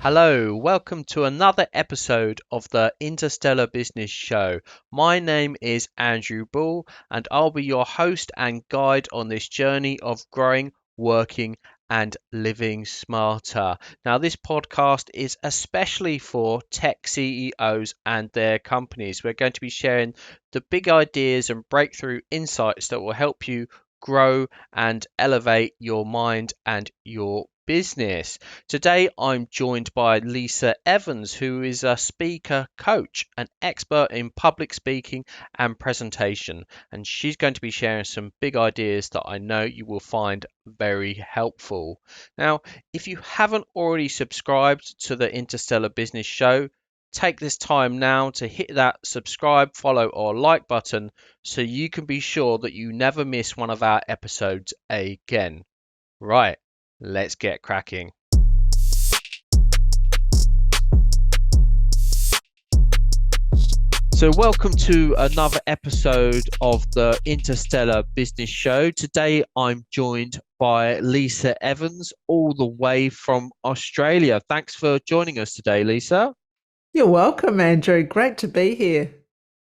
Hello, welcome to another episode of the Interstellar Business Show. My name is Andrew Bull, and I'll be your host and guide on this journey of growing, working, and living smarter. Now, this podcast is especially for tech CEOs and their companies. We're going to be sharing the big ideas and breakthrough insights that will help you grow and elevate your mind and your business. Today, I'm joined by Lisa Evans, who is a speaker coach, an expert in public speaking and presentation. And she's going to be sharing some big ideas that I know you will find very helpful. Now, if you haven't already subscribed to the Interstellar Business Show, take this time now to hit that subscribe, follow, or like button so you can be sure that you never miss one of our episodes again. Right. Let's get cracking. So welcome to another episode of the Interstellar Business Show. Today I'm joined by Lisa Evans, all the way from Australia. Thanks for joining us today, Lisa. You're welcome, Andrew. Great to be here.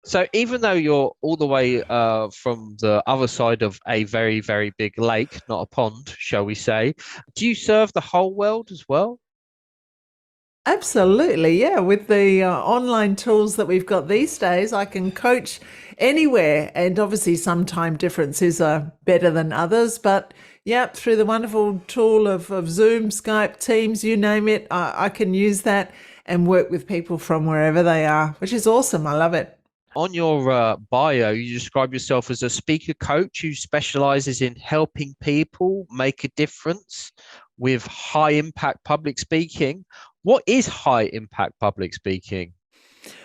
So even though you're all the way from the other side of a very, very big lake, not a pond, shall we say, do you serve the whole world as well? Absolutely, yeah. With the online tools that we've got these days, I can coach anywhere. And obviously, some time differences are better than others. But yeah, through the wonderful tool of Zoom, Skype, Teams, you name it, I can use that and work with people from wherever they are, which is awesome. I love it. On your bio, you describe yourself as a speaker coach who specializes in helping people make a difference with high impact public speaking. What is high impact public speaking?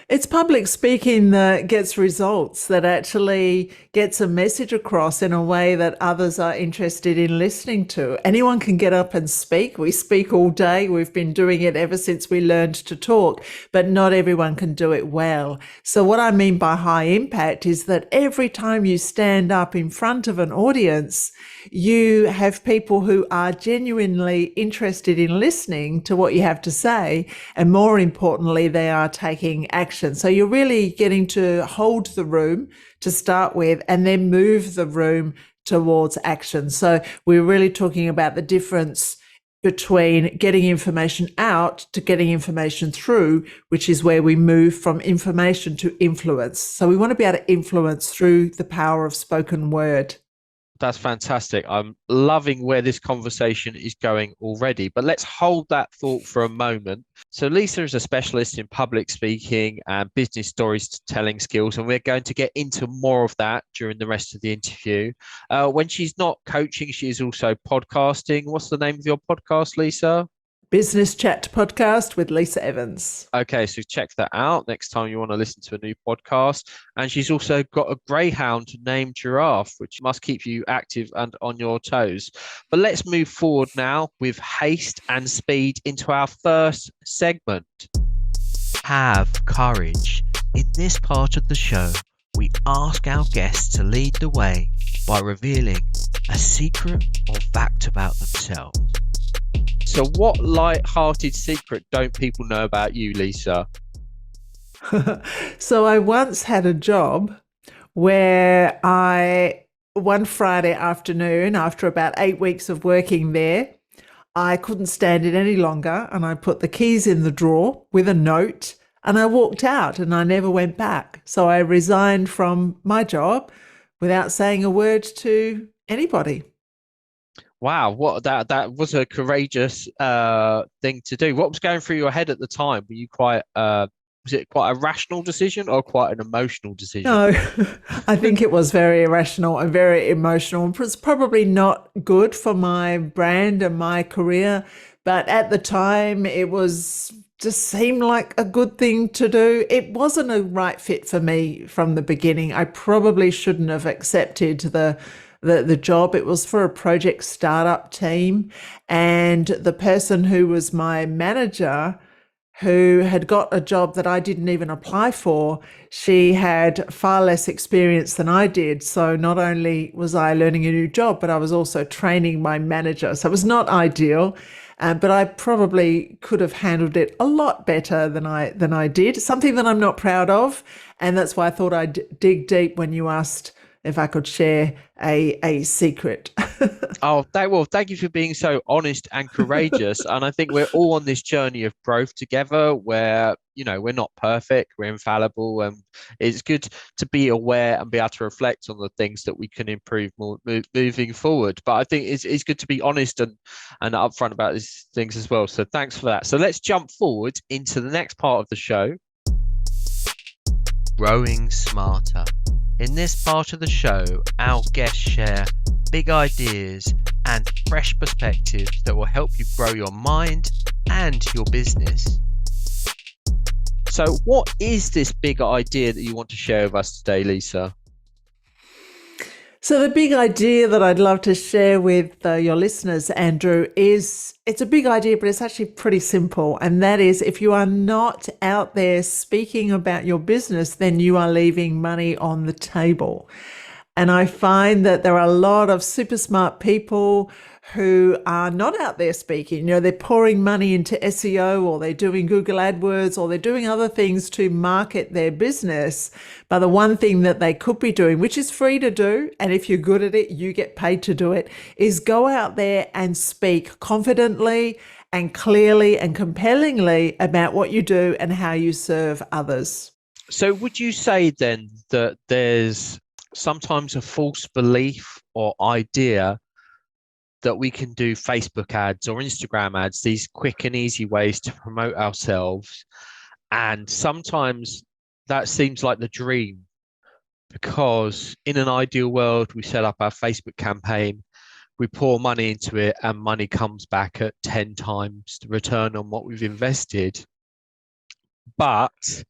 It's public speaking that gets results, that actually gets a message across in a way that others are interested in listening to. Anyone can get up and speak. We speak all day. We've been doing it ever since we learned to talk, but not everyone can do it well. So what I mean by high impact is that every time you stand up in front of an audience, you have people who are genuinely interested in listening to what you have to say. And more importantly, they are taking action. So you're really getting to hold the room to start with and then move the room towards action. So we're really talking about the difference between getting information out to getting information through, which is where we move from information to influence. So we want to be able to influence through the power of spoken word. That's fantastic. I'm loving where this conversation is going already, but let's hold that thought for a moment. So Lisa is a specialist in public speaking and business storytelling skills, and we're going to get into more of that during the rest of the interview. When she's not coaching, she is also podcasting. What's the name of your podcast, Lisa? Business Chat Podcast with Lisa Evans. Okay, so check that out next time you want to listen to a new podcast. And she's also got a greyhound named Giraffe, which must keep you active and on your toes. But let's move forward now with haste and speed into our first segment. Have courage. In this part of the show, we ask our guests to lead the way by revealing a secret or fact about themselves. So what light-hearted secret don't people know about you, Lisa? So I once had a job where one Friday afternoon, after about 8 weeks of working there, I couldn't stand it any longer and I put the keys in the drawer with a note and I walked out and I never went back. So I resigned from my job without saying a word to anybody. Wow, that was a courageous thing to do. What was going through your head at the time? Were you was it quite a rational decision or quite an emotional decision? No, I think it was very irrational and very emotional. It was probably not good for my brand and my career, but at the time it was just seemed like a good thing to do. It wasn't a right fit for me from the beginning. I probably shouldn't have accepted the job. It was for a project startup team, and the person who was my manager, who had got a job that I didn't even apply for, she had far less experience than I did. So not only was I learning a new job, but I was also training my manager. So it was not ideal. but I probably could have handled it a lot better than I did. Something that I'm not proud of, and that's why I thought I'd dig deep when you asked if I could share a secret. Oh, well, thank you for being so honest and courageous. And I think we're all on this journey of growth together where, we're not perfect, we're infallible. And it's good to be aware and be able to reflect on the things that we can improve moving forward. But I think it's good to be honest and upfront about these things as well. So thanks for that. So let's jump forward into the next part of the show. Growing smarter. In this part of the show, our guests share big ideas and fresh perspectives that will help you grow your mind and your business. So, what is this big idea that you want to share with us today, Lisa? So the big idea that I'd love to share with your listeners, Andrew, is it's a big idea, but it's actually pretty simple. And that is, if you are not out there speaking about your business, then you are leaving money on the table. And I find that there are a lot of super smart people who are not out there speaking. They're pouring money into SEO, or they're doing Google AdWords, or they're doing other things to market their business. But the one thing that they could be doing, which is free to do, and if you're good at it, you get paid to do it, is go out there and speak confidently and clearly and compellingly about what you do and how you serve others. So, would you say then that there's sometimes a false belief or idea that we can do Facebook ads or Instagram ads, these quick and easy ways to promote ourselves? And sometimes that seems like the dream, because in an ideal world, we set up our Facebook campaign, we pour money into it, and money comes back at 10 times the return on what we've invested. But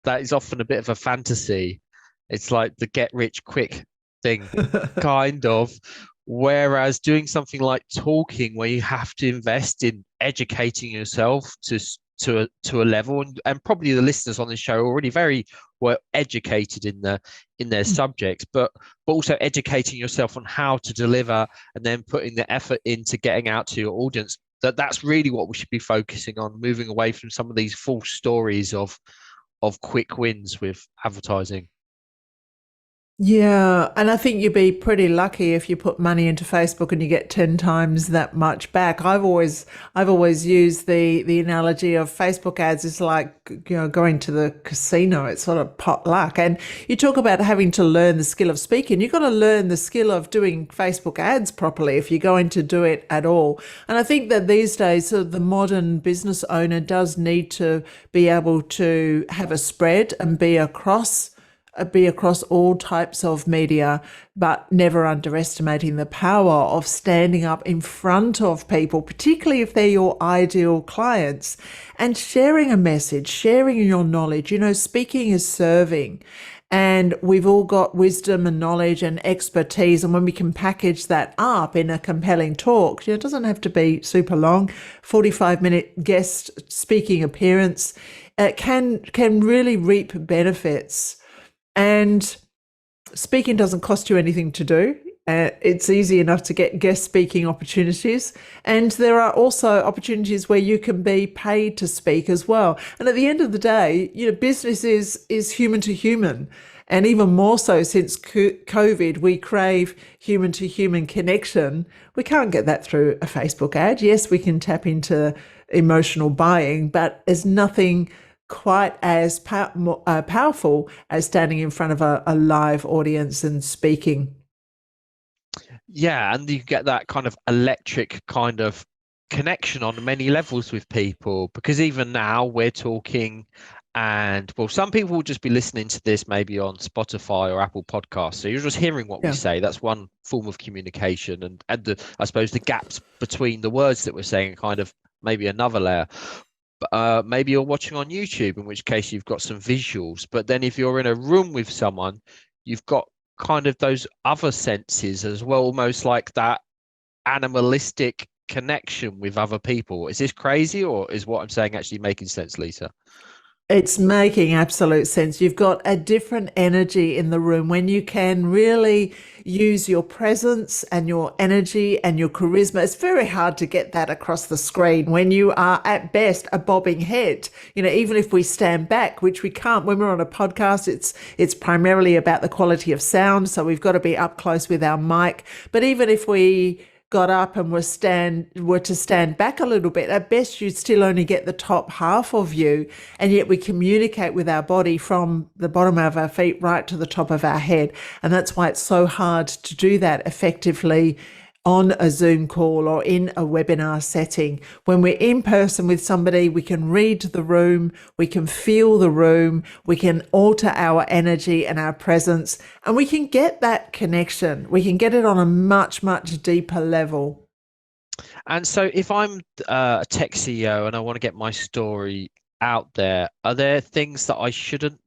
that is often a bit of a fantasy. It's like the get rich quick thing, kind of. Whereas doing something like talking, where you have to invest in educating yourself to a level, and probably the listeners on this show are already very well educated in their subjects, but also educating yourself on how to deliver, and then putting the effort into getting out to your audience. That's really what we should be focusing on, moving away from some of these false stories of quick wins with advertising. Yeah, and I think you'd be pretty lucky if you put money into Facebook and you get 10 times that much back. I've always used the analogy of Facebook ads is like, going to the casino. It's sort of pot luck. And you talk about having to learn the skill of speaking. You've got to learn the skill of doing Facebook ads properly if you're going to do it at all. And I think that these days, the modern business owner does need to be able to have a spread and be across all types of media, but never underestimating the power of standing up in front of people, particularly if they're your ideal clients, and sharing a message, sharing your knowledge. Speaking is serving. And we've all got wisdom and knowledge and expertise. And when we can package that up in a compelling talk, it doesn't have to be super long, 45-minute guest speaking appearance, can really reap benefits. And speaking doesn't cost you anything to do. It's easy enough to get guest speaking opportunities. And there are also opportunities where you can be paid to speak as well. And at the end of the day, business is human to human. And even more so since COVID, we crave human to human connection. We can't get that through a Facebook ad. Yes, we can tap into emotional buying, but there's nothing quite as powerful as standing in front of a live audience and speaking. Yeah, and you get that kind of electric kind of connection on many levels with people, because even now we're talking, and well, some people will just be listening to this maybe on Spotify or Apple Podcasts, so you're just hearing what we say. That's one form of communication, and I suppose the gaps between the words that we're saying kind of maybe another layer. Maybe you're watching on YouTube, in which case you've got some visuals. But then if you're in a room with someone, you've got kind of those other senses as well, almost like that animalistic connection with other people. Is this crazy, or is what I'm saying actually making sense, Lisa? It's making absolute sense. You've got a different energy in the room when you can really use your presence and your energy and your charisma. It's very hard to get that across the screen when you are at best a bobbing head. Even if we stand back, which we can't when we're on a podcast, it's primarily about the quality of sound, so we've got to be up close with our mic. But even if we got up and were to stand back a little bit, at best you'd still only get the top half of you, and yet we communicate with our body from the bottom of our feet right to the top of our head. And that's why it's so hard to do that effectively on a Zoom call or in a webinar setting. When we're in person with somebody, we can read the room, we can feel the room, we can alter our energy and our presence, and we can get that connection. We can get it on a much, much deeper level. And so, if I'm a tech CEO and I want to get my story out there, are there things that I shouldn't,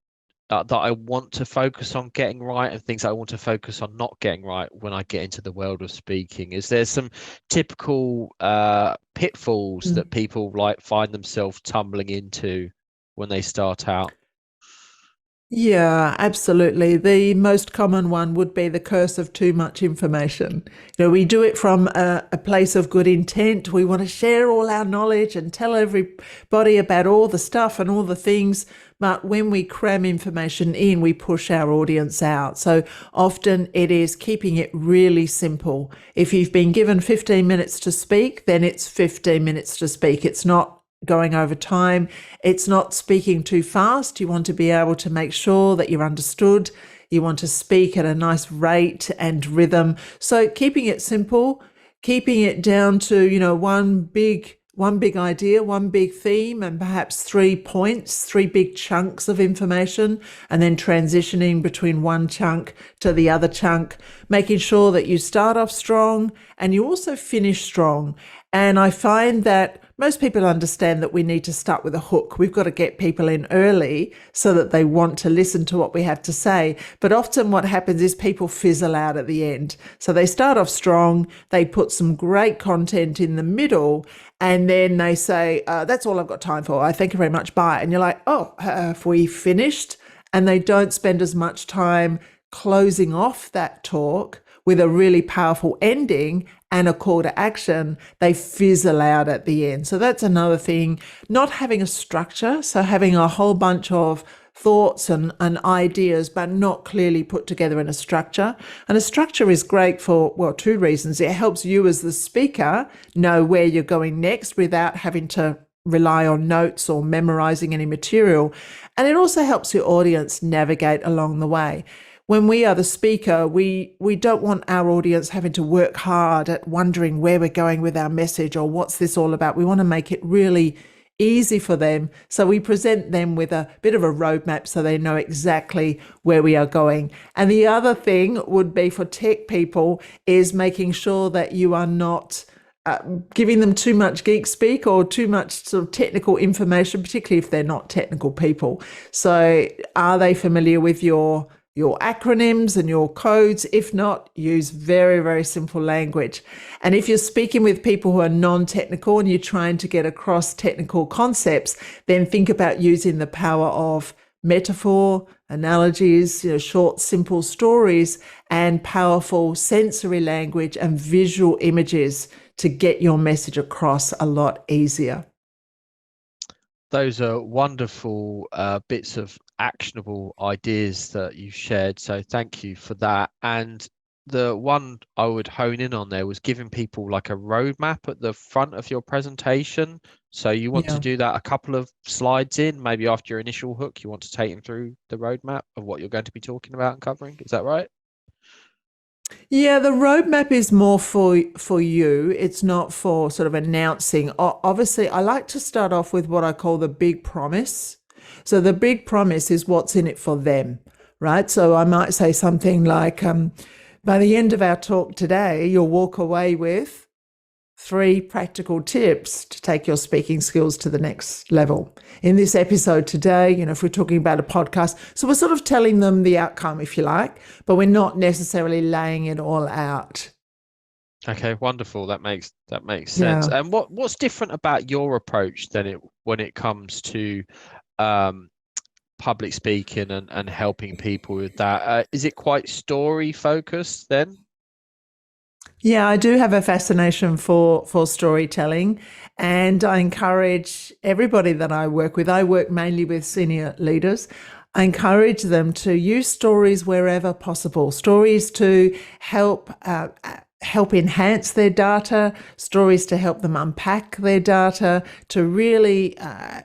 that I want to focus on getting right, and things I want to focus on not getting right when I get into the world of speaking? Is there some typical pitfalls that people like find themselves tumbling into when they start out? Yeah, absolutely. The most common one would be the curse of too much information. We do it from a place of good intent. We want to share all our knowledge and tell everybody about all the stuff and all the things. But when we cram information in, we push our audience out. So often it is keeping it really simple. If you've been given 15 minutes to speak, then it's 15 minutes to speak. It's not going over time. It's not speaking too fast. You want to be able to make sure that you're understood. You want to speak at a nice rate and rhythm. So keeping it simple, keeping it down to, one big idea, one big theme, and perhaps 3 points, 3 big chunks of information, and then transitioning between one chunk to the other chunk, making sure that you start off strong and you also finish strong. And I find that most people understand that we need to start with a hook. We've got to get people in early so that they want to listen to what we have to say. But often what happens is people fizzle out at the end. So they start off strong, they put some great content in the middle, and then they say, that's all I've got time for. I thank you very much. Bye. And you're like, oh, have we finished? And they don't spend as much time closing off that talk with a really powerful ending and a call to action. They fizzle out at the end. So that's another thing, not having a structure. So having a whole bunch of thoughts and ideas, but not clearly put together in a structure. And a structure is great for, well, 2 reasons. It helps you as the speaker know where you're going next without having to rely on notes or memorizing any material. And it also helps your audience navigate along the way. When we are the speaker, we don't want our audience having to work hard at wondering where we're going with our message or what's this all about. We want to make it really easy for them. So we present them with a bit of a roadmap so they know exactly where we are going. And the other thing would be for tech people is making sure that you are not giving them too much geek speak or too much sort of technical information, particularly if they're not technical people. So are they familiar with your acronyms and your codes? If not, use very, very simple language. And if you're speaking with people who are non-technical and you're trying to get across technical concepts, then think about using the power of metaphor, analogies, short, simple stories, and powerful sensory language and visual images to get your message across a lot easier. Those are wonderful bits of actionable ideas that you shared. So thank you for that. And the one I would hone in on there was giving people like a roadmap at the front of your presentation. So you want to Yeah. do that a couple of slides in, maybe after your initial hook, you want to take them through the roadmap of what you're going to be talking about and covering. Is that right? Yeah, the roadmap is more for you. It's not for sort of announcing. Obviously, I like to start off with what I call the big promise. So the big promise is what's in it for them, right? So I might say something like, by the end of our talk today, you'll walk away with 3 practical tips to take your speaking skills to the next level. In this episode today, if we're talking about a podcast, so we're sort of telling them the outcome, if you like, but we're not necessarily laying it all out. Okay, wonderful. That makes sense. Yeah. And what's different about your approach than it when it comes to public speaking and helping people with that. Is it quite story focused then? Yeah, I do have a fascination for storytelling, and I encourage everybody that I work with. I work mainly with senior leaders. I encourage them to use stories wherever possible. Stories to help enhance their data. Stories to help them unpack their data. To really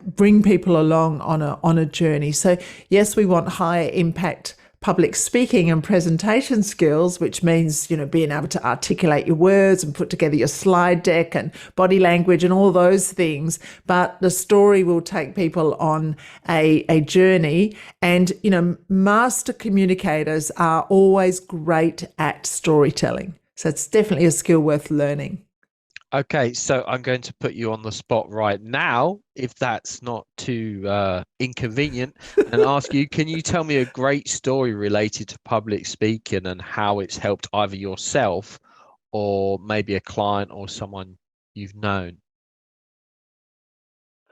bring people along on a journey. So yes, we want higher impact public speaking and presentation skills, which means, being able to articulate your words and put together your slide deck and body language and all those things. But the story will take people on a journey. And, master communicators are always great at storytelling. So it's definitely a skill worth learning. Okay, so I'm going to put you on the spot right now, if that's not too inconvenient, and ask you, can you tell me a great story related to public speaking and how it's helped either yourself or maybe a client or someone you've known?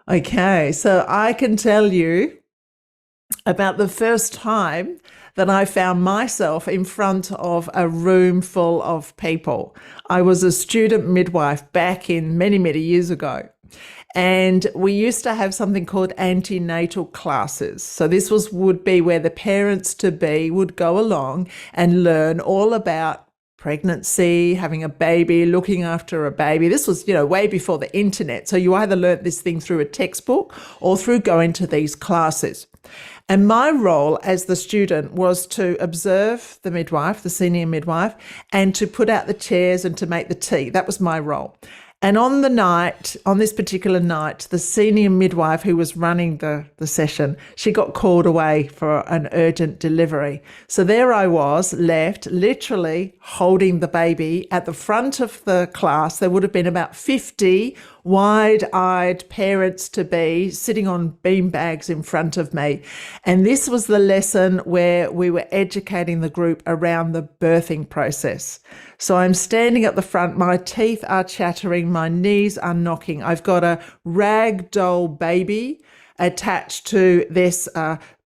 Okay, so I can tell you about the first time that I found myself in front of a room full of people. I was a student midwife back in many, many years ago. And we used to have something called antenatal classes. So this would be where the parents to be would go along and learn all about pregnancy, having a baby, looking after a baby. This was, way before the internet. So you either learnt this thing through a textbook or through going to these classes. And my role as the student was to observe the midwife, the senior midwife, and to put out the chairs and to make the tea. That was my role. And on this particular night, the senior midwife who was running the session, she got called away for an urgent delivery. So there I was, left, literally holding the baby at the front of the class. There would have been about 50 wide-eyed parents to be sitting on bean bags in front of me. And this was the lesson where we were educating the group around the birthing process. So I'm standing at the front, my teeth are chattering, my knees are knocking. I've got a rag doll baby attached to this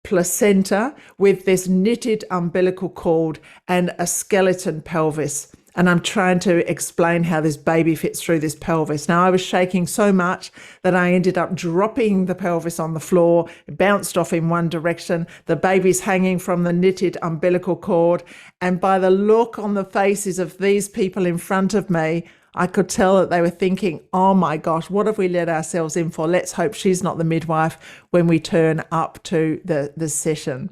placenta with this knitted umbilical cord and a skeleton pelvis. And I'm trying to explain how this baby fits through this pelvis. Now, I was shaking so much that I ended up dropping the pelvis on the floor. It bounced off in one direction. The baby's hanging from the knitted umbilical cord. And by the look on the faces of these people in front of me, I could tell that they were thinking, oh my gosh, what have we let ourselves in for? Let's hope she's not the midwife when we turn up to the session.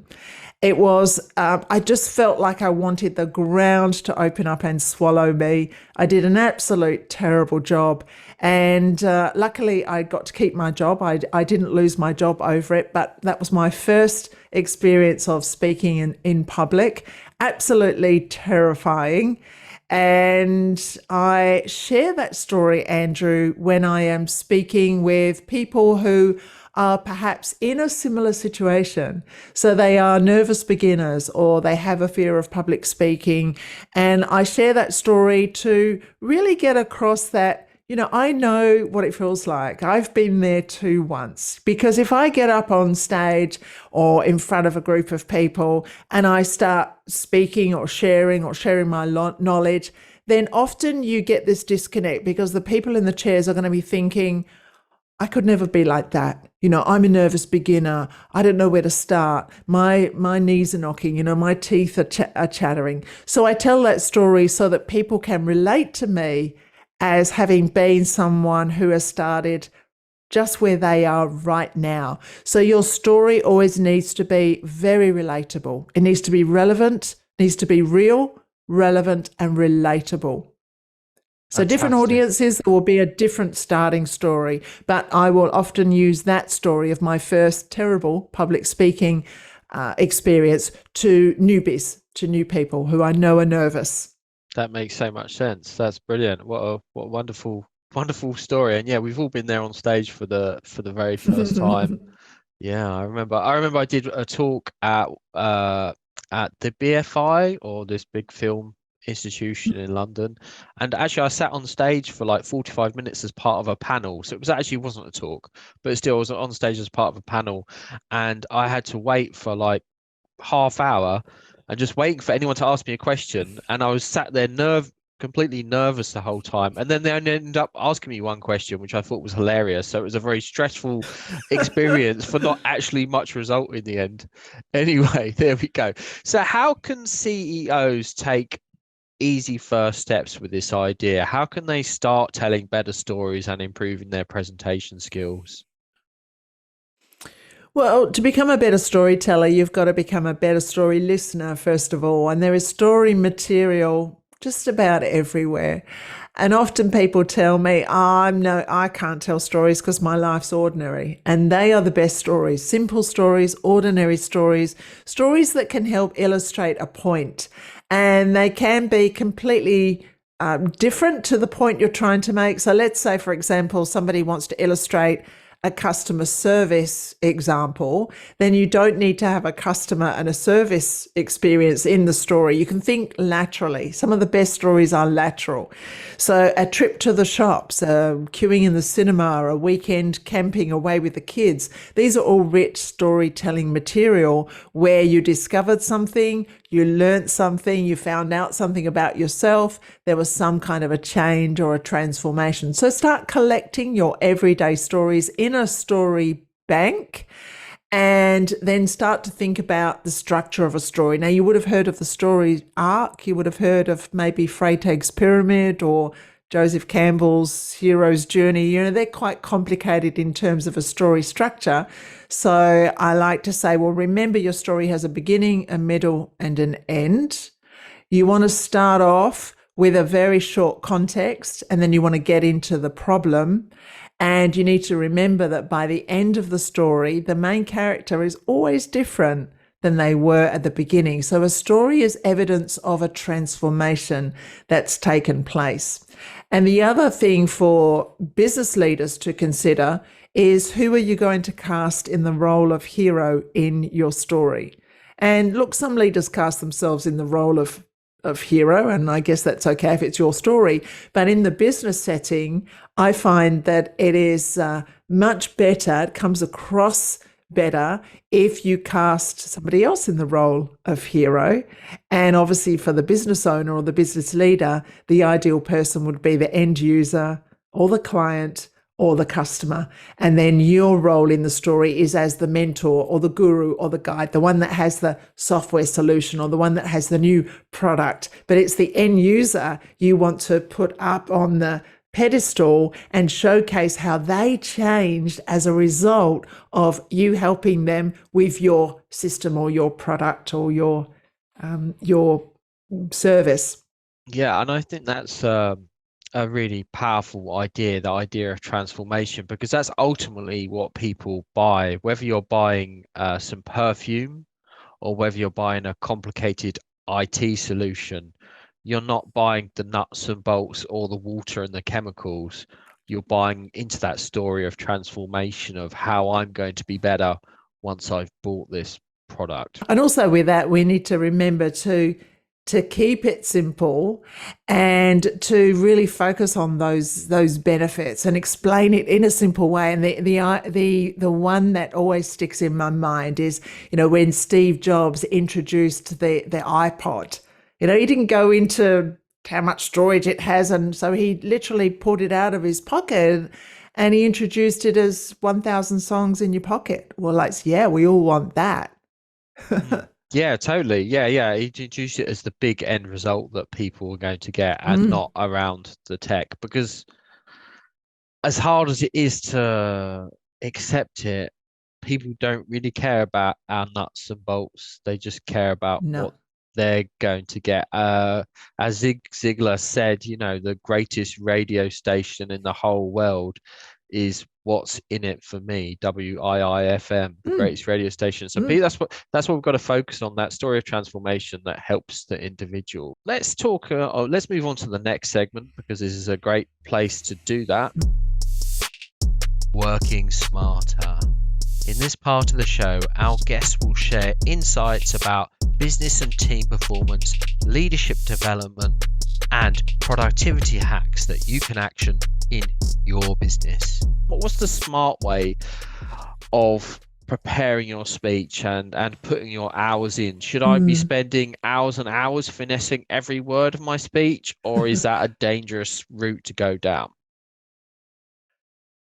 It was, I just felt like I wanted the ground to open up and swallow me. I did an absolute terrible job. And luckily, I got to keep my job. I didn't lose my job over it, but that was my first experience of speaking in public. Absolutely terrifying. And I share that story, Andrew, when I am speaking with people who are perhaps in a similar situation. So they are nervous beginners or they have a fear of public speaking. And I share that story to really get across that, I know what it feels like. I've been there too once. Because if I get up on stage or in front of a group of people and I start speaking or sharing my knowledge, then often you get this disconnect because the people in the chairs are going to be thinking, I could never be like that. I'm a nervous beginner. I don't know where to start. My knees are knocking. My teeth are chattering. So I tell that story so that people can relate to me as having been someone who has started just where they are right now. So your story always needs to be very relatable. It needs to be relevant, needs to be real, relevant, and relatable. So different Fantastic. audiences, there will be a different starting story, but I will often use that story of my first terrible public speaking experience to newbies, to new people who I know are nervous. That makes so much sense. That's brilliant. What a wonderful story. And yeah, we've all been there on stage for the very first time. Yeah, I remember I did a talk at the BFI or this big film institution in London. And actually, I sat on stage for like 45 minutes as part of a panel. So it was actually wasn't a talk, but still, I was on stage as part of a panel. And I had to wait for like half hour and just waiting for anyone to ask me a question. And I was sat there completely nervous the whole time. And then they only ended up asking me one question, which I thought was hilarious. So it was a very stressful experience for not actually much result in the end. Anyway, there we go. So how can CEOs take easy first steps with this idea? How can they start telling better stories and improving their presentation skills? Well, to become a better storyteller, you've got to become a better story listener, first of all. And there is story material just about everywhere. And often people tell me, I can't tell stories because my life's ordinary. And they are the best stories, simple stories, ordinary stories, stories that can help illustrate a point. And they can be completely different to the point you're trying to make. So let's say, for example, somebody wants to illustrate a customer service example, then you don't need to have a customer and a service experience in the story. You can think laterally. Some of the best stories are lateral. So a trip to the shops, queuing in the cinema, a weekend camping away with the kids. These are all rich storytelling material where you discovered something, you learnt something, you found out something about yourself, there was some kind of a change or a transformation. So start collecting your everyday stories in a story bank and then start to think about the structure of a story. Now, you would have heard of the story arc, you would have heard of maybe Freytag's pyramid or Joseph Campbell's hero's journey. You know, they're quite complicated in terms of a story structure. So I like to say, well, remember your story has a beginning, a middle, and an end. You want to start off with a very short context, and then you want to get into the problem. And you need to remember that by the end of the story, the main character is always different than they were at the beginning. So a story is evidence of a transformation that's taken place. And the other thing for business leaders to consider is, who are you going to cast in the role of hero in your story? And look, some leaders cast themselves in the role of hero, and I guess that's okay if it's your story. But in the business setting, I find that it is much better, it comes across better if you cast somebody else in the role of hero. And obviously for the business owner or the business leader, the ideal person would be the end user or the client or the customer. And then your role in the story is as the mentor or the guru or the guide, the one that has the software solution or the one that has the new product. But it's the end user you want to put up on the pedestal and showcase how they changed as a result of you helping them with your system or your product or your service. Yeah, and I think that's a really powerful idea, the idea of transformation, because that's ultimately what people buy, whether you're buying some perfume or whether you're buying a complicated IT solution. You're not buying the nuts and bolts or the water and the chemicals. You're buying into that story of transformation of how I'm going to be better once I've bought this product. And also with that, we need to remember to keep it simple and to really focus on those benefits and explain it in a simple way. And the one that always sticks in my mind is, you know, when Steve Jobs introduced the iPod, you know, he didn't go into how much storage it has, and so he literally pulled it out of his pocket and he introduced it as 1,000 songs in your pocket. Well, like, yeah, we all want that. Yeah, totally. Yeah. He introduced it as the big end result that people are going to get and not around the tech. Because as hard as it is to accept it, people don't really care about our nuts and bolts. They just care about No. what they're going to get. As Zig Ziglar said, you know, the greatest radio station in the whole world is what's in it for me. WIIFM, the greatest radio station. So that's what we've got to focus on, that story of transformation that helps the individual. Let's talk let's move on to the next segment, because this is a great place to do that. Working smarter. In this part of the show, our guests will share insights about business and team performance, leadership development, and productivity hacks that you can action in your business. What's the smart way of preparing your speech and putting your hours in? Should I be Mm. spending hours and hours finessing every word of my speech, or is that a dangerous route to go down?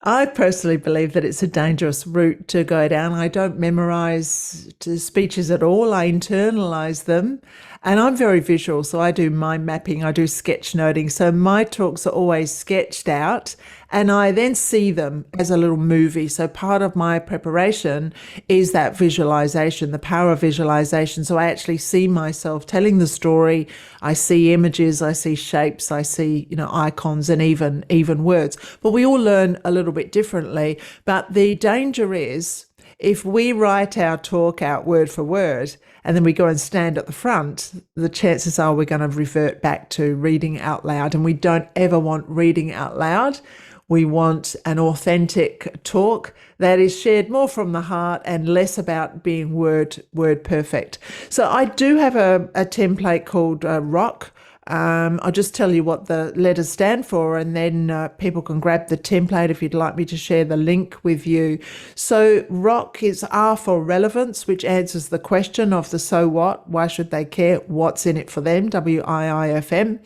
I personally believe that it's a dangerous route to go down. I don't memorize speeches at all. I internalize them. And I'm very visual, so I do mind mapping, I do sketch noting. So my talks are always sketched out, and I then see them as a little movie. So part of my preparation is that visualization, the power of visualization. So I actually see myself telling the story. I see images, I see shapes, I see, icons and even words. But we all learn a little bit differently. But the danger is if we write our talk out word for word and then we go and stand at the front, the chances are we're going to revert back to reading out loud. And we don't ever want reading out loud. We want an authentic talk that is shared more from the heart and less about being word perfect. So I do have a template called ROCK. I'll just tell you what the letters stand for, and then people can grab the template if you'd like me to share the link with you. So ROCK is R for relevance, which answers the question of the so what, why should they care, what's in it for them, WIIFM.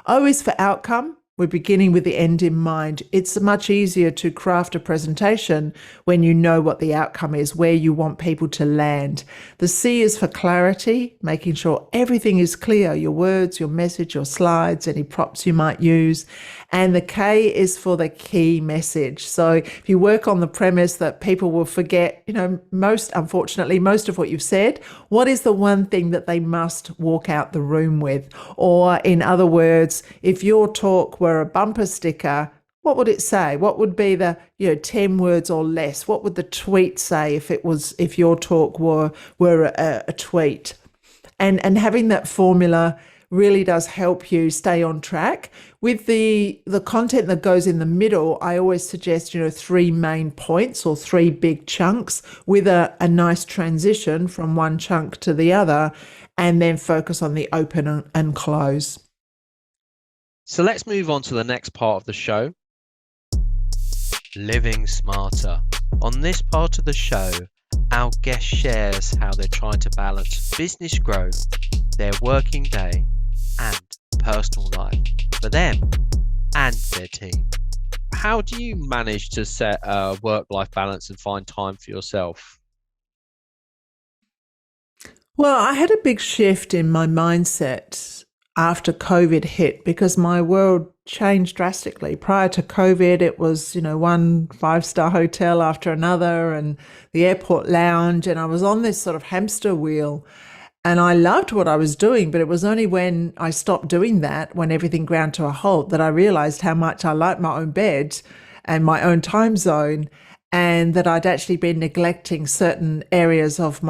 O is for outcome. We're beginning with the end in mind. It's much easier to craft a presentation when you know what the outcome is, where you want people to land. The C is for clarity, making sure everything is clear, your words, your message, your slides, any props you might use. And the K is for the key message. So if you work on the premise that people will forget, unfortunately, most of what you've said, what is the one thing that they must walk out the room with? Or in other words, if your talk were a bumper sticker, what would it say? What would be the 10 words or less? What would the tweet say if your talk were a tweet? And having that formula really does help you stay on track. With the content that goes in the middle, I always suggest, 3 main points or 3 big chunks with a nice transition from one chunk to the other, and then focus on the open and close. So let's move on to the next part of the show, living smarter. On this part of the show, our guest shares how they're trying to balance business growth, their working day, and personal life for them and their team. How do you manage to set a work-life balance and find time for yourself? Well, I had a big shift in my mindset after COVID hit because my world changed drastically. Prior to COVID, it was, one 5-star hotel after another and the airport lounge. And I was on this sort of hamster wheel, and I loved what I was doing. But it was only when I stopped doing that, when everything ground to a halt, that I realized how much I liked my own bed and my own time zone, and that I'd actually been neglecting certain areas of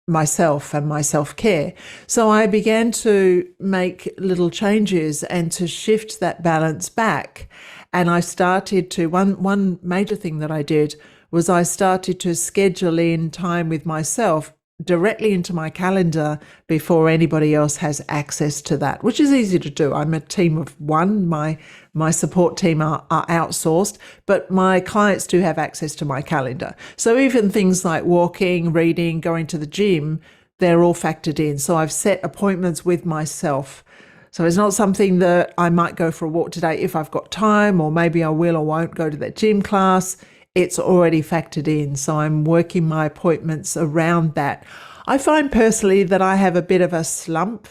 myself and my self-care. So I began to make little changes and to shift that balance back. And I started to, one major thing that I did was I started to schedule in time with myself directly into my calendar before anybody else has access to that, which is easy to do. I'm a team of one. My support team are outsourced, but my clients do have access to my calendar. So even things like walking, reading, going to the gym, they're all factored in. So I've set appointments with myself. So it's not something that I might go for a walk today if I've got time, or maybe I will or won't go to that gym class. It's already factored in. So I'm working my appointments around that. I find personally that I have a bit of a slump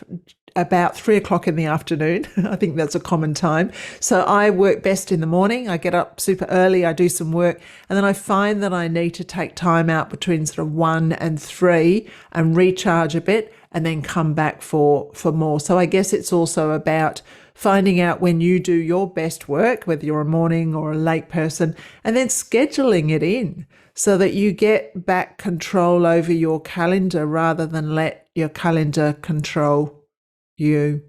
about 3 o'clock in the afternoon. I think that's a common time. So I work best in the morning. I get up super early, I do some work, and then I find that I need to take time out between sort of 1 and 3 and recharge a bit and then come back for more. So I guess it's also about finding out when you do your best work, whether you're a morning or a late person, and then scheduling it in so that you get back control over your calendar rather than let your calendar control you.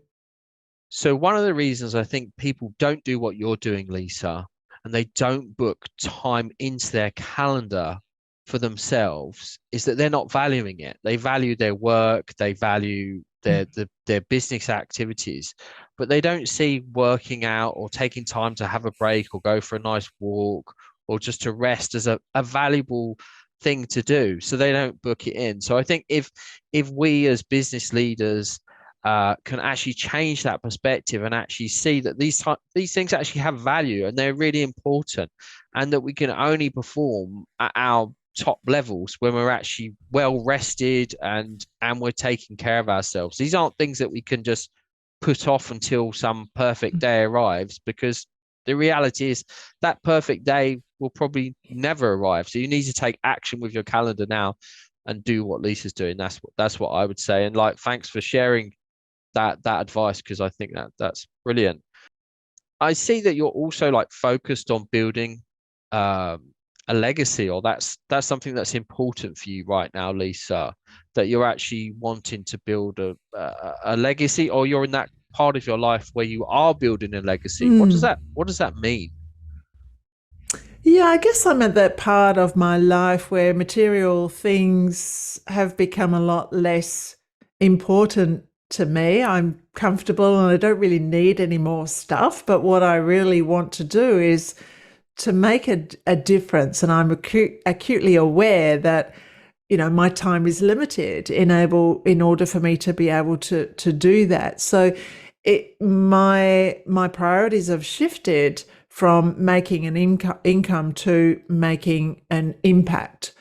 So one of the reasons I think people don't do what you're doing, Lisa, and they don't book time into their calendar for themselves is that they're not valuing it. They value their work, they value their business activities, but they don't see working out or taking time to have a break or go for a nice walk or just to rest as a valuable thing to do. So they don't book it in. So I think if we as business leaders can actually change that perspective and actually see that these things actually have value and they're really important, and that we can only perform at our top levels when we're actually well rested and we're taking care of ourselves. These aren't things that we can just put off until some perfect day arrives, because the reality is that perfect day will probably never arrive. So you need to take action with your calendar now and do what Lisa's doing. That's what I would say. And like, thanks for sharing that advice, because I think that's brilliant. I see that you're also like focused on building a legacy, or that's something that's important for you right now, Lisa, that you're actually wanting to build a legacy, or you're in that part of your life where you are building a legacy. What does that mean? Yeah, I guess I'm at that part of my life where material things have become a lot less important to me. I'm comfortable and I don't really need any more stuff. But what I really want to do is to make a difference. And I'm acutely aware that, my time is limited in order for me to be able to do that. So my priorities have shifted from making an income to making an impact.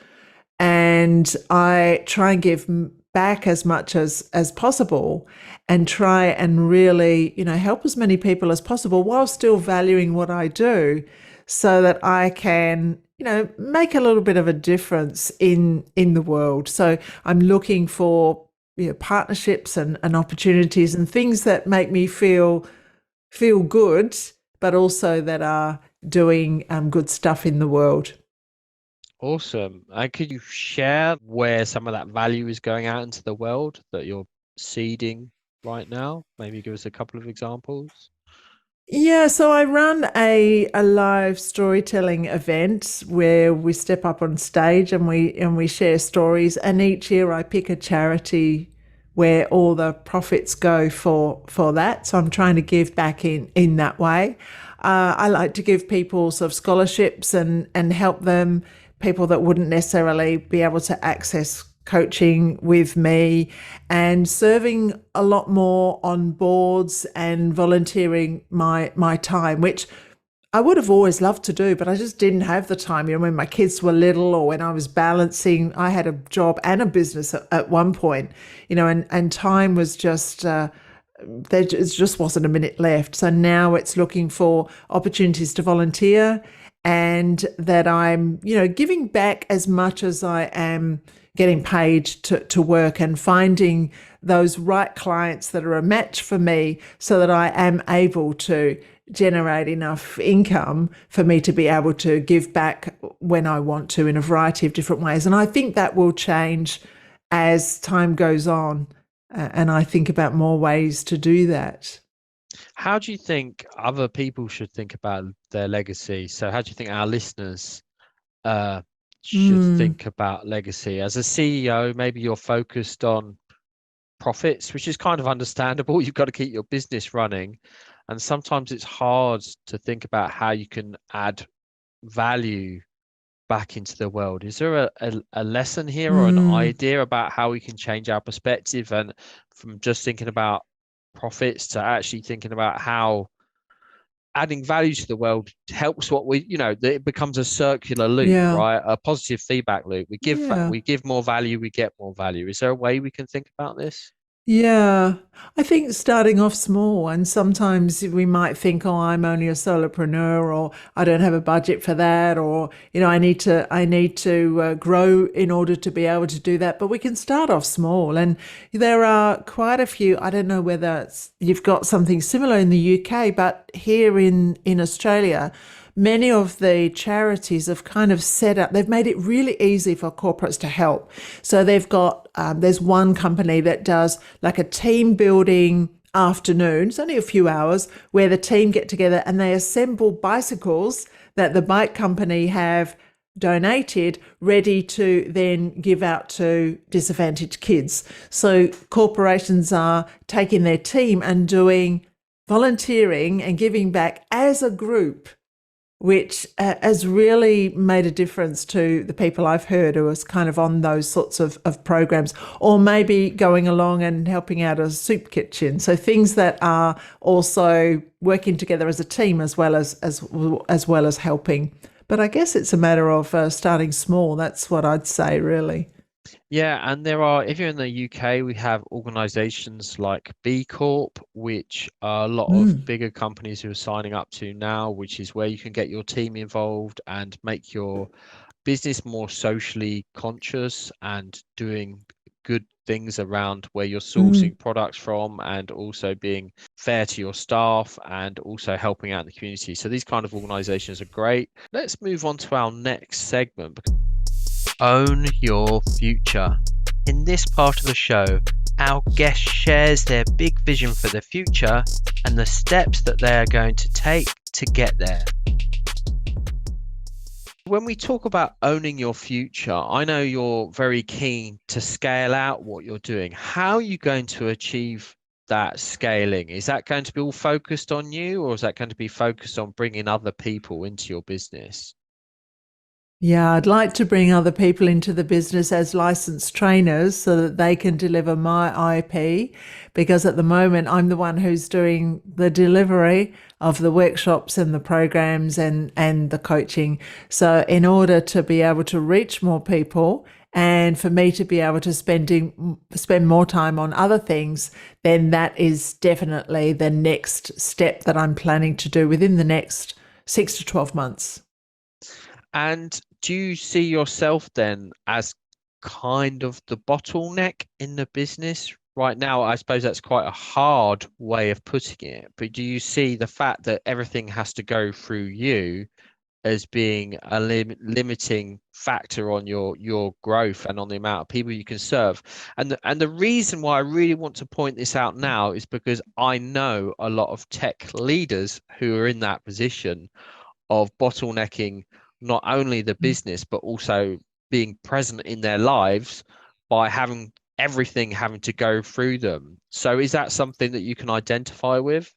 And I try and give back as much as possible, and try and really, help as many people as possible while still valuing what I do, so that I can, make a little bit of a difference in the world. So I'm looking for, partnerships and opportunities and things that make me feel good, but also that are doing good stuff in the world. Awesome. And could you share where some of that value is going out into the world that you're seeding right now? Maybe give us a couple of examples. Yeah, so I run a live storytelling event where we step up on stage and we share stories, and each year I pick a charity where all the profits go for that. So I'm trying to give back in that way. I like to give people sort of scholarships and help them, people that wouldn't necessarily be able to access coaching with me, and serving a lot more on boards and volunteering my time, which I would have always loved to do, but I just didn't have the time. When my kids were little, or when I was balancing, I had a job and a business at one point, and time was just, there just wasn't a minute left. So now it's looking for opportunities to volunteer, and that I'm, giving back as much as I am getting paid to work, and finding those right clients that are a match for me, so that I am able to generate enough income for me to be able to give back when I want to, in a variety of different ways. And I think that will change as time goes on. And I think about more ways to do that. How do you think other people should think about their legacy? So how do you think our listeners uh, should Mm, think about legacy? As a CEO, maybe you're focused on profits, which is kind of understandable. You've got to keep your business running. And sometimes it's hard to think about how you can add value back into the world. Is there a lesson here or an mm. idea about how we can change our perspective, and from just thinking about profits to actually thinking about how adding value to the world helps what it becomes a circular loop, Yeah. right? A positive feedback loop. Yeah. We give more value, we get more value. Is there a way we can think about this? Yeah, I think starting off small, and sometimes we might think, oh, I'm only a solopreneur, or I don't have a budget for that, or I need to grow in order to be able to do that. But we can start off small, and there are quite a few. I don't know whether you've got something similar in the UK, but here in Australia, many of the charities have kind of set up, they've made it really easy for corporates to help. So they've got, there's one company that does like a team building afternoon, it's only a few hours, where the team get together and they assemble bicycles that the bike company have donated ready to then give out to disadvantaged kids. So corporations are taking their team and doing volunteering and giving back as a group, which has really made a difference to the people I've heard who was kind of on those sorts of programs, or maybe going along and helping out a soup kitchen. So things that are also working together as a team as well as helping. But I guess it's a matter of starting small. That's what I'd say, really. Yeah, and there are, if you're in the UK, we have organizations like B Corp, which are a lot of Mm, bigger companies who are signing up to now, which is where you can get your team involved and make your business more socially conscious and doing good things around where you're mm. sourcing products from and also being fair to your staff and also helping out in the community. So these kind of organizations are great. Let's move on to our next segment. Own your future. In this part of the show, our guest shares their big vision for the future and the steps that they are going to take to get there. When we talk about owning your future, I know you're very keen to scale out what you're doing. How are you going to achieve that scaling? Is that going to be all focused on you, or is that going to be focused on bringing other people into your business? Yeah, I'd like to bring other people into the business as licensed trainers so that they can deliver my IP. Because at the moment, I'm the one who's doing the delivery of the workshops and the programs and the coaching. So, in order to be able to reach more people and for me to be able to spend more time on other things, then that is definitely the next step that I'm planning to do within the next 6 to 12 months. And do you see yourself then as kind of the bottleneck in the business? Right now, I suppose that's quite a hard way of putting it, but do you see the fact that everything has to go through you as being a limiting factor on your growth and on the amount of people you can serve? And the reason why I really want to point this out now is because I know a lot of tech leaders who are in that position of bottlenecking not only the business but also being present in their lives by having everything having to go through them. So is that something that you can identify with?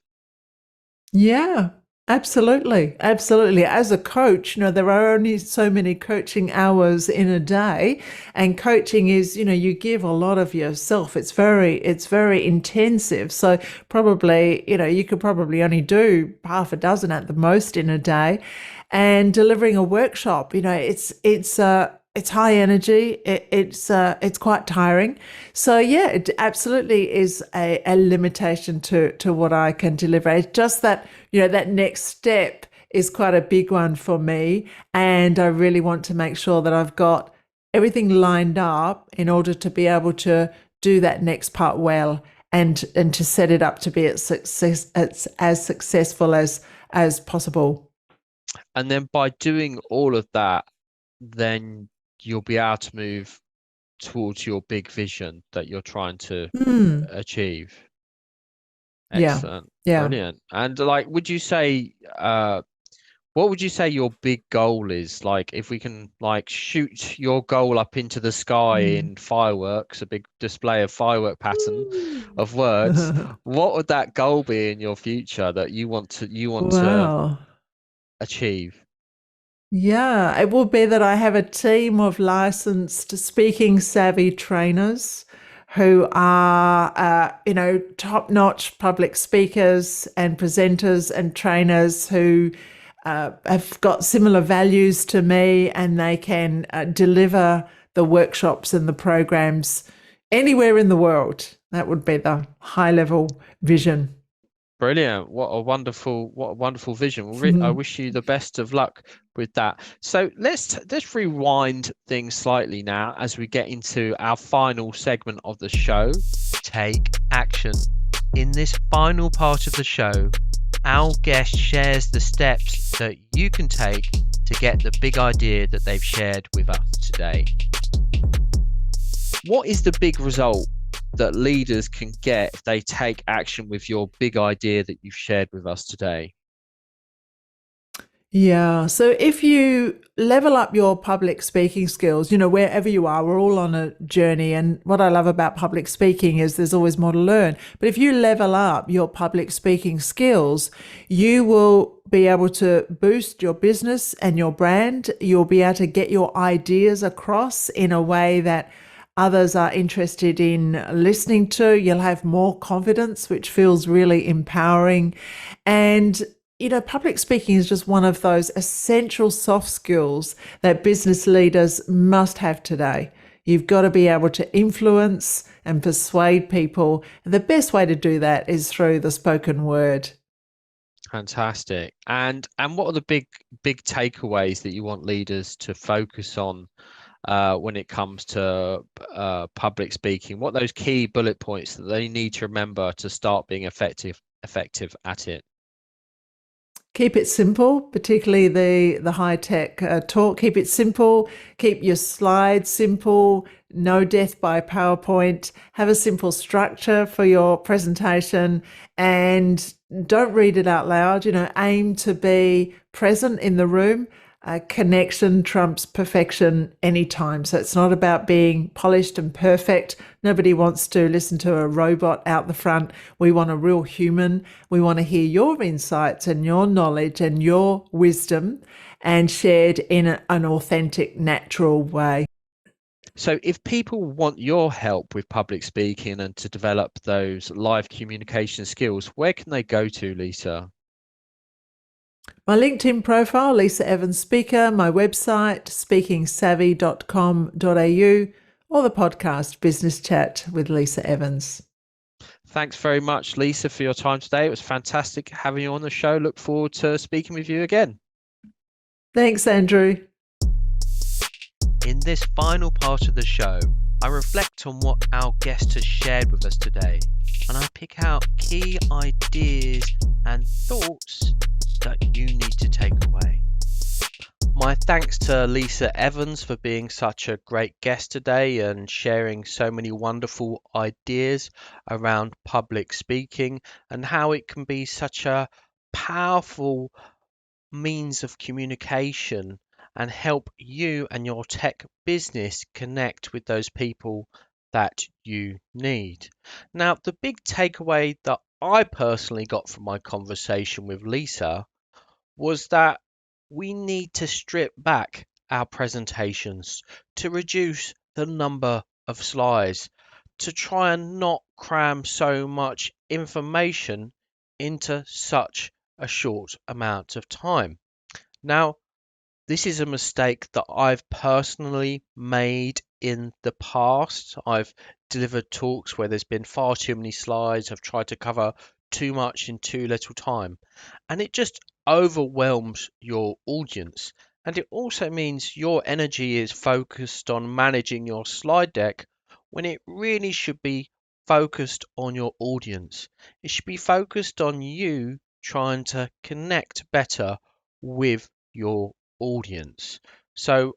Yeah, absolutely. Absolutely. As a coach, there are only so many coaching hours in a day, and coaching is, you give a lot of yourself. It's very intensive. So probably, you could probably only do half a dozen at the most in a day. And delivering a workshop, it's high energy. It's quite tiring. So yeah, it absolutely is a limitation to what I can deliver. It's just that that next step is quite a big one for me, and I really want to make sure that I've got everything lined up in order to be able to do that next part well, and to set it up to be as successful as possible. And then by doing all of that, then you'll be able to move towards your big vision that you're trying to Hmm. achieve. Yeah. Excellent. Yeah. Brilliant. And like, would you say, what would you say your big goal is? Like, if we can like shoot your goal up into the sky Hmm. in fireworks, a big display of firework pattern of words, what would that goal be in your future that you want to Wow. achieve? Yeah, it will be that I have a team of licensed speaking savvy trainers who are, top-notch public speakers and presenters and trainers who have got similar values to me, and they can deliver the workshops and the programs anywhere in the world. That would be the high-level vision. Brilliant. What a wonderful vision. Well, I wish you the best of luck with that. So let's rewind things slightly now as we get into our final segment of the show. Take action. In this final part of the show, our guest shares the steps that you can take to get the big idea that they've shared with us today. What is the big result that leaders can get if they take action with your big idea that you've shared with us today? Yeah. So if you level up your public speaking skills, wherever you are. We're all on a journey. And what I love about public speaking is there's always more to learn. But if you level up your public speaking skills, you will be able to boost your business and your brand. You'll be able to get your ideas across in a way that others are interested in listening to. You'll have more confidence, which feels really empowering. And public speaking is just one of those essential soft skills that business leaders must have today. You've got to be able to influence and persuade people. The best way to do that is through the spoken word. Fantastic. And what are the big takeaways that you want leaders to focus on when it comes to public speaking? What are those key bullet points that they need to remember to start being effective at it? Keep it simple, particularly the high tech talk. Keep it simple. Keep your slides simple. No death by PowerPoint. Have a simple structure for your presentation, and don't read it out loud. Aim to be present in the room. Connection trumps perfection anytime. So it's not about being polished and perfect. Nobody wants to listen to a robot out the front. We want a real human. We want to hear your insights and your knowledge and your wisdom, and shared in an authentic, natural way. So if people want your help with public speaking and to develop those live communication skills, where can they go to, Lisa? My LinkedIn profile, Lisa Evans Speaker, my website, speakingsavvy.com.au, or the podcast Business Chat with Lisa Evans. Thanks very much, Lisa, for your time today. It was fantastic having you on the show. Look forward to speaking with you again. Thanks, Andrew. In this final part of the show, I reflect on what our guest has shared with us today, and I pick out key ideas and thoughts that you need to take away. My thanks to Lisa Evans for being such a great guest today and sharing so many wonderful ideas around public speaking and how it can be such a powerful means of communication and help you and your tech business connect with those people that you need. Now, the big takeaway that I personally got from my conversation with Lisa was that we need to strip back our presentations to reduce the number of slides, to try and not cram so much information into such a short amount of time. Now, this is a mistake that I've personally made in the past. I've delivered talks where there's been far too many slides. I've tried to cover too much in too little time, and it just overwhelms your audience. And it also means your energy is focused on managing your slide deck when it really should be focused on your audience. It should be focused on you trying to connect better with your audience. So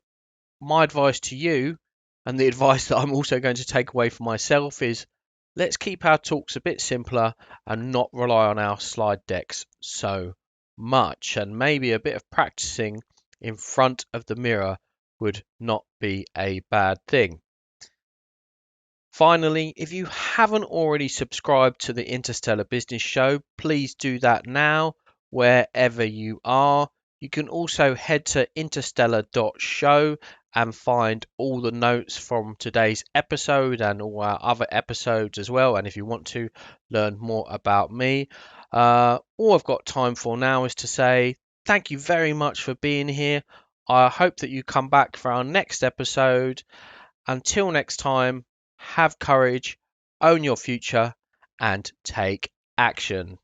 my advice to you, and the advice that I'm also going to take away for myself, is let's keep our talks a bit simpler and not rely on our slide decks so much. And maybe a bit of practicing in front of the mirror would not be a bad thing. Finally, if you haven't already subscribed to the Interstellar Business Show, please do that now, wherever you are. You can also head to interstellar.show and find all the notes from today's episode and all our other episodes as well. And if you want to learn more about me, all I've got time for now is to say thank you very much for being here. I hope that you come back for our next episode. Until next time, have courage, own your future, and take action.